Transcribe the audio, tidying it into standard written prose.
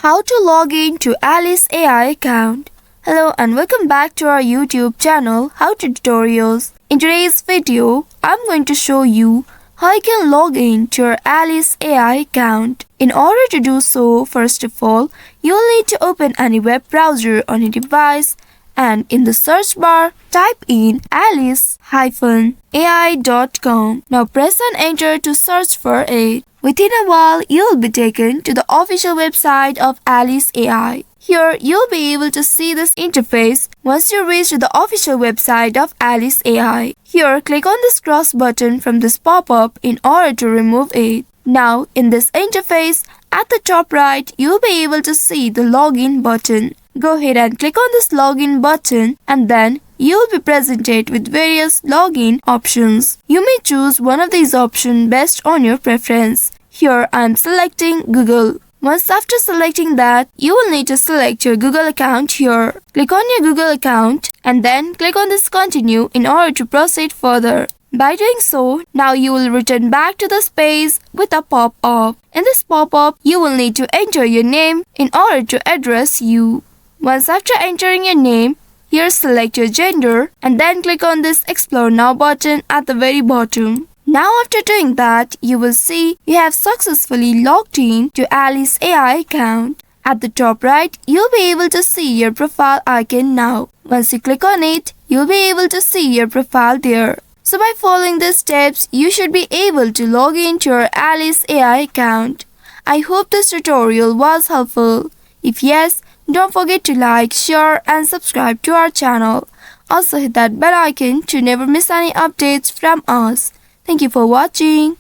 How to log in to Alice AI account. Hello and welcome back to our YouTube channel How to Tutorials. In today's video, I'm going to show you how you can log in to your Alice AI account. In order to do so, first of all, you'll need to open any web browser on your device and in the search bar, type in alice-ai.com. Now press and enter to search for it. Within a while, you'll be taken to the official website of Alice AI. Here, you'll be able to see this interface once you reach the official website of Alice AI. Here, click on this cross button from this pop-up in order to remove it. Now, in this interface, at the top right, you'll be able to see the login button. Go ahead and click on this login button and then you'll be presented with various login options. You may choose one of these options based on your preference. Here I am selecting Google. Once after selecting that, you will need to select your Google account here. Click on your Google account and then click on this continue in order to proceed further. By doing so, now you will return back to this page with a pop-up. In this pop-up, you will need to enter your name in order to address you. Once after entering your name, here select your gender and then click on this Explore Now button at the very bottom. Now after doing that, you will see you have successfully logged in to Alice AI account. At the top right, you'll be able to see your profile icon now. Once you click on it, you'll be able to see your profile there. So by following these steps, you should be able to log in to your Alice AI account. I hope this tutorial was helpful. If yes, don't forget to like, share and subscribe to our channel. Also hit that bell icon to never miss any updates from us. Thank you for watching.